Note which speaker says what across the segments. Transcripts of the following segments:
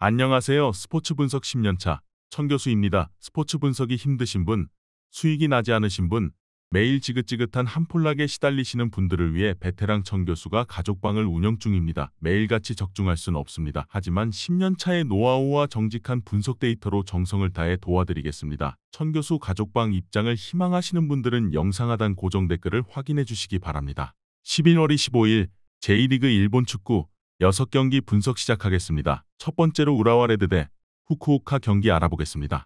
Speaker 1: 안녕하세요. 스포츠 분석 10년차 천교수입니다. 스포츠 분석이 힘드신 분, 수익이 나지 않으신 분, 매일 지긋지긋한 한 폴락에 시달리시는 분들을 위해 베테랑 천교수가 가족방을 운영 중입니다. 매일같이 적중할 수는 없습니다. 하지만 10년차의 노하우와 정직한 분석 데이터로 정성을 다해 도와드리겠습니다. 천교수 가족방 입장을 희망하시는 분들은 영상 하단 고정 댓글을 확인해 주시기 바랍니다. 11월 25일 J리그 일본 축구 6경기 분석 시작하겠습니다. 첫 번째로 우라와 레드 대 후쿠오카 경기 알아보겠습니다.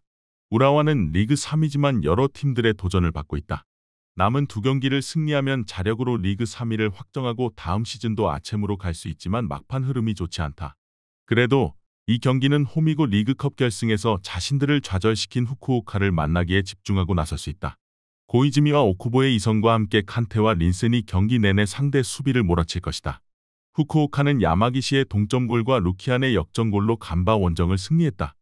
Speaker 1: 우라와는 리그 3위지만 여러 팀들의 도전을 받고 있다. 남은 두 경기를 승리하면 자력으로 리그 3위를 확정하고 다음 시즌도 아챔으로 갈 수 있지만 막판 흐름이 좋지 않다. 그래도 이 경기는 홈이고 리그컵 결승에서 자신들을 좌절시킨 후쿠오카를 만나기에 집중하고 나설 수 있다. 고이즈미와 오쿠보의 이선과 함께 칸테와 린센이 경기 내내 상대 수비를 몰아칠 것이다. 후쿠오카는 야마기시의 동점골과 루키안의 역전골로 간바 원정을 승리했다.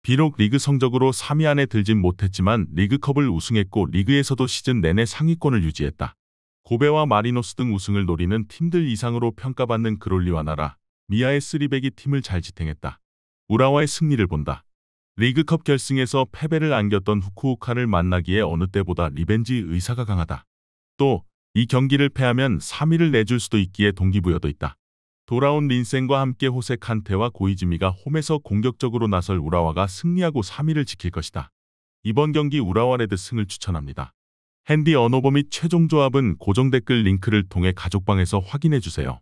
Speaker 1: 비록 리그 성적으로 3위 안에 들진 못했지만 리그컵을 우승했고 리그에서도 시즌 내내 상위권을 유지했다. 고베와 마리노스 등 우승을 노리는 팀들 이상으로 평가받는 그롤리와 나라, 미아의 쓰리백이 팀을 잘 지탱했다. 우라와의 승리를 본다. 리그컵 결승에서 패배를 안겼던 후쿠오카를 만나기에 어느 때보다 리벤지 의사가 강하다. 또 이 경기를 패하면 3위를 내줄 수도 있기에 동기부여도 있다. 돌아온 린센과 함께 호세 칸테와 고이즈미가 홈에서 공격적으로 나설 우라와가 승리하고 3위를 지킬 것이다. 이번 경기 우라와 레드 승을 추천합니다. 핸디 언어버 및 최종 조합은 고정 댓글 링크를 통해 가족방에서 확인해주세요.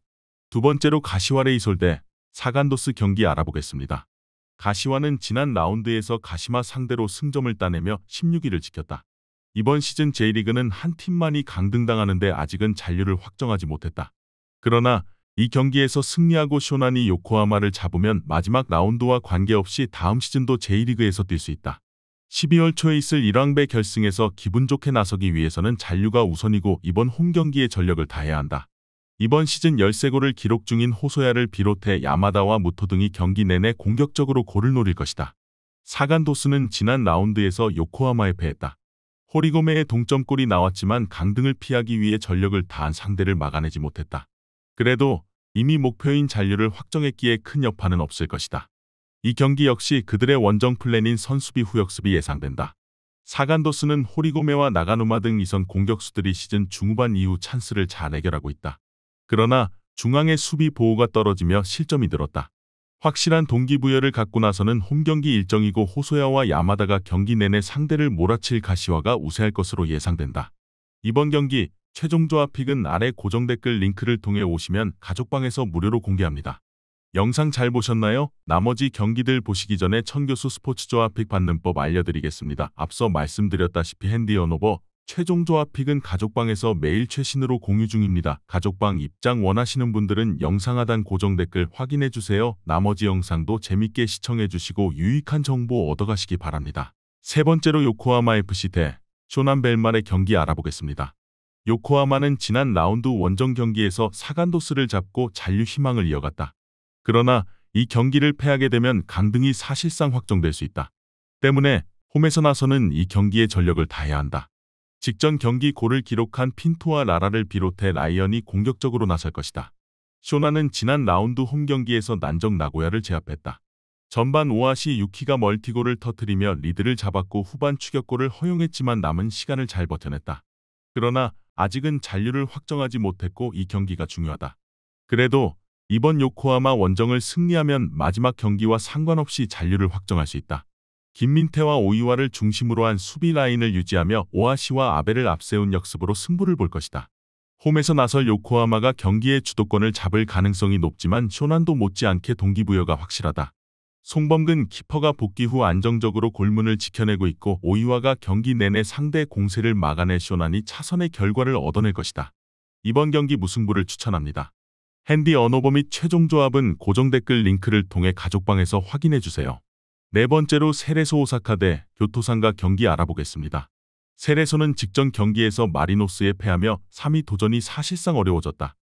Speaker 1: 두 번째로 가시와 레이솔 대 사간도스 경기 알아보겠습니다. 가시와는 지난 라운드에서 가시마 상대로 승점을 따내며 16위를 지켰다. 이번 시즌 J리그는 한 팀만이 강등당하는데 아직은 잔류를 확정하지 못했다. 그러나 이 경기에서 승리하고 쇼나니 요코하마를 잡으면 마지막 라운드와 관계없이 다음 시즌도 J리그에서 뛸 수 있다. 12월 초에 있을 1왕배 결승에서 기분 좋게 나서기 위해서는 잔류가 우선이고 이번 홈 경기에 전력을 다해야 한다. 이번 시즌 13골을 기록 중인 호소야를 비롯해 야마다와 무토 등이 경기 내내 공격적으로 골을 노릴 것이다. 사간도스는 지난 라운드에서 요코하마에 패했다. 호리고메의 동점골이 나왔지만 강등을 피하기 위해 전력을 다한 상대를 막아내지 못했다. 그래도 이미 목표인 잔류를 확정했기에 큰 여파는 없을 것이다. 이 경기 역시 그들의 원정 플랜인 선수비 후역습이 예상된다. 사간도스는 호리고메와 나가누마 등 이선 공격수들이 시즌 중후반 이후 찬스를 잘 해결하고 있다. 그러나 중앙의 수비 보호가 떨어지며 실점이 늘었다. 확실한 동기부여를 갖고 나서는 홈경기 일정이고 호소야와 야마다가 경기 내내 상대를 몰아칠 가시와가 우세할 것으로 예상된다. 이번 경기 최종 조합 픽은 아래 고정 댓글 링크를 통해 오시면 가족방에서 무료로 공개합니다. 영상 잘 보셨나요? 나머지 경기들 보시기 전에 천교수 스포츠 조합 픽 받는 법 알려드리겠습니다. 앞서 말씀드렸다시피 핸디 언오버 최종 조합 픽은 가족방에서 매일 최신으로 공유 중입니다. 가족방 입장 원하시는 분들은 영상 하단 고정 댓글 확인해주세요. 나머지 영상도 재밌게 시청해주시고 유익한 정보 얻어가시기 바랍니다. 세 번째로 요코하마 FC 대 쇼난 벨말의 경기 알아보겠습니다. 요코하마는 지난 라운드 원정 경기에서 사간도스를 잡고 잔류 희망을 이어갔다. 그러나 이 경기를 패하게 되면 강등이 사실상 확정될 수 있다. 때문에 홈에서 나서는 이 경기에 전력을 다해야 한다. 직전 경기 골을 기록한 핀토와 라라를 비롯해 라이언이 공격적으로 나설 것이다. 쇼나는 지난 라운드 홈 경기에서 난적 나고야를 제압했다. 전반 오아시 유키가 멀티골을 터뜨리며 리드를 잡았고 후반 추격골을 허용했지만 남은 시간을 잘 버텨냈다. 그러나 아직은 잔류를 확정하지 못했고 이 경기가 중요하다. 그래도 이번 요코하마 원정을 승리하면 마지막 경기와 상관없이 잔류를 확정할 수 있다. 김민태와 오이와를 중심으로 한 수비 라인을 유지하며 오아시와 아베를 앞세운 역습으로 승부를 볼 것이다. 홈에서 나설 요코하마가 경기의 주도권을 잡을 가능성이 높지만 쇼난도 못지않게 동기부여가 확실하다. 송범근 키퍼가 복귀 후 안정적으로 골문을 지켜내고 있고 오이와가 경기 내내 상대 공세를 막아내 쇼난이 차선의 결과를 얻어낼 것이다. 이번 경기 무승부를 추천합니다. 핸디 언오버 및 최종 조합은 고정 댓글 링크를 통해 가족방에서 확인해주세요. 네 번째로 세레소 오사카 대 교토상가 경기 알아보겠습니다. 세레소는 직전 경기에서 마리노스에 패하며 3위 도전이 사실상 어려워졌다.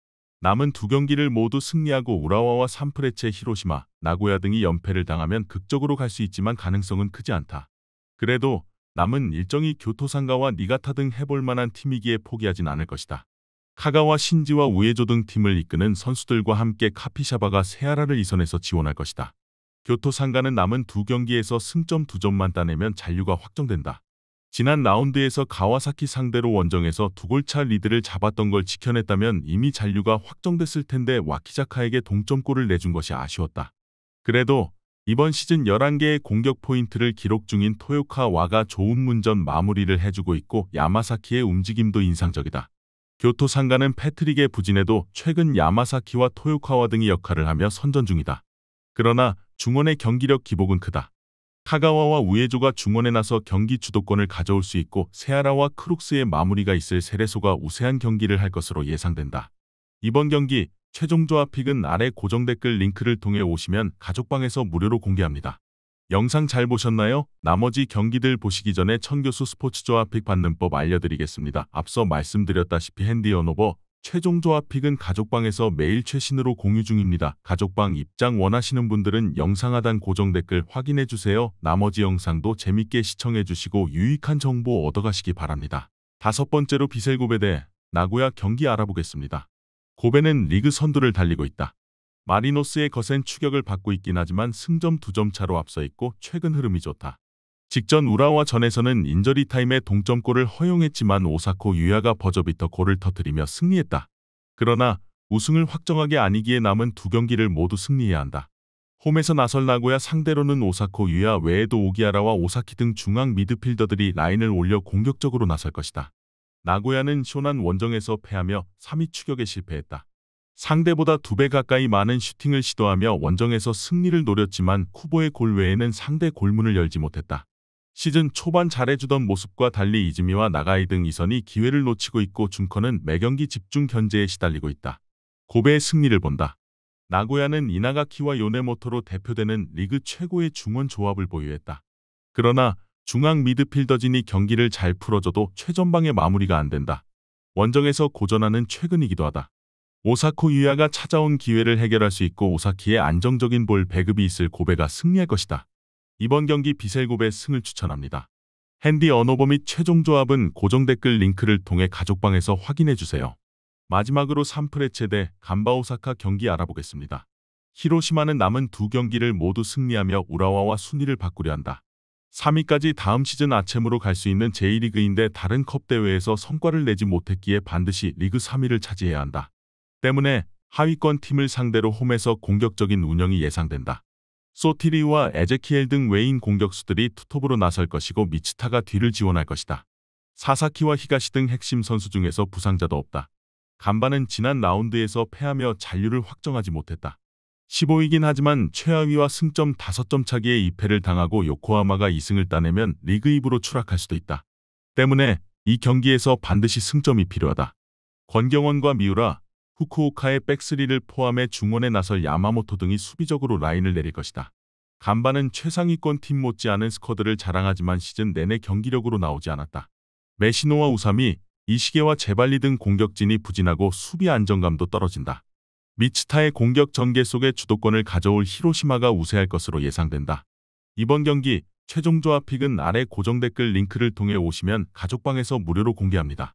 Speaker 1: 남은 두 경기를 모두 승리하고 우라와와 산프레체 히로시마, 나고야 등이 연패를 당하면 극적으로 갈 수 있지만 가능성은 크지 않다. 그래도 남은 일정이 교토상가와 니가타 등 해볼 만한 팀이기에 포기하진 않을 것이다. 카가와 신지와 우에조 등 팀을 이끄는 선수들과 함께 카피샤바가 세아라를 이선해서 지원할 것이다. 교토상가는 남은 두 경기에서 승점 2점만 따내면 잔류가 확정된다. 지난 라운드에서 가와사키 상대로 원정에서 2골차 리드를 잡았던 걸 지켜냈다면 이미 잔류가 확정됐을 텐데 와키자카에게 동점골을 내준 것이 아쉬웠다. 그래도 이번 시즌 11개의 공격 포인트를 기록 중인 토요카와가 좋은 문전 마무리를 해주고 있고 야마사키의 움직임도 인상적이다. 교토상가는 패트릭의 부진에도 최근 야마사키와 토요카와 등이 역할을 하며 선전 중이다. 그러나 중원의 경기력 기복은 크다. 카가와와 우에조가 중원에 나서 경기 주도권을 가져올 수 있고 세아라와 크룩스의 마무리가 있을 세레소가 우세한 경기를 할 것으로 예상된다. 이번 경기 최종 조합 픽은 아래 고정 댓글 링크를 통해 오시면 가족방에서 무료로 공개합니다. 영상 잘 보셨나요? 나머지 경기들 보시기 전에 천교수 스포츠 조합 픽 받는 법 알려드리겠습니다. 앞서 말씀드렸다시피 핸디 언오버 최종 조합 픽은 가족방에서 매일 최신으로 공유 중입니다. 가족방 입장 원하시는 분들은 영상 하단 고정 댓글 확인해주세요. 나머지 영상도 재밌게 시청해주시고 유익한 정보 얻어가시기 바랍니다. 5번째로 비셀고베 대 나고야 경기 알아보겠습니다. 고베는 리그 선두를 달리고 있다. 마리노스의 거센 추격을 받고 있긴 하지만 승점 2점 차로 앞서 있고 최근 흐름이 좋다. 직전 우라와 전에서는 인저리 타임에 동점골을 허용했지만 오사코 유야가 버저비터 골을 터뜨리며 승리했다. 그러나 우승을 확정하게 아니기에 남은 두 경기를 모두 승리해야 한다. 홈에서 나설 나고야 상대로는 오사코 유야 외에도 오기아라와 오사키 등 중앙 미드필더들이 라인을 올려 공격적으로 나설 것이다. 나고야는 쇼난 원정에서 패하며 3위 추격에 실패했다. 상대보다 2배 가까이 많은 슈팅을 시도하며 원정에서 승리를 노렸지만 쿠보의 골 외에는 상대 골문을 열지 못했다. 시즌 초반 잘해주던 모습과 달리 이즈미와 나가이 등 이선이 기회를 놓치고 있고 준커는 매경기 집중 견제에 시달리고 있다. 고베의 승리를 본다. 나고야는 이나가키와 요네모토로 대표되는 리그 최고의 중원 조합을 보유했다. 그러나 중앙 미드필더진이 경기를 잘 풀어줘도 최전방의 마무리가 안 된다. 원정에서 고전하는 최근이기도 하다. 오사코 유야가 찾아온 기회를 해결할 수 있고 오사키의 안정적인 볼 배급이 있을 고베가 승리할 것이다. 이번 경기 비셀고베 승을 추천합니다. 핸디 언오버 및 최종 조합은 고정 댓글 링크를 통해 가족방에서 확인해주세요. 마지막으로 3프레체 대 간바 오사카 경기 알아보겠습니다. 히로시마는 남은 두 경기를 모두 승리하며 우라와와 순위를 바꾸려 한다. 3위까지 다음 시즌 아챔으로 갈 수 있는 제1리그인데 다른 컵 대회에서 성과를 내지 못했기에 반드시 리그 3위를 차지해야 한다. 때문에 하위권 팀을 상대로 홈에서 공격적인 운영이 예상된다. 소티리와 에제키엘 등 외인 공격수들이 투톱으로 나설 것이고 미츠타가 뒤를 지원할 것이다. 사사키와 히가시 등 핵심 선수 중에서 부상자도 없다. 간바는 지난 라운드에서 패하며 잔류를 확정하지 못했다. 15위긴 하지만 최하위와 승점 5점 차기의 2패를 당하고 요코하마가 2승을 따내면 리그 2부로 추락할 수도 있다. 때문에 이 경기에서 반드시 승점이 필요하다. 권경원과 미우라, 후쿠오카의 백스리를 포함해 중원에 나설 야마모토 등이 수비적으로 라인을 내릴 것이다. 간바는 최상위권 팀 못지않은 스쿼드를 자랑하지만 시즌 내내 경기력으로 나오지 않았다. 메시노와 우사미, 이시게와 제발리 등 공격진이 부진하고 수비 안정감도 떨어진다. 미츠타의 공격 전개 속에 주도권을 가져올 히로시마가 우세할 것으로 예상된다. 이번 경기 최종 조합 픽은 아래 고정 댓글 링크를 통해 오시면 가족방에서 무료로 공개합니다.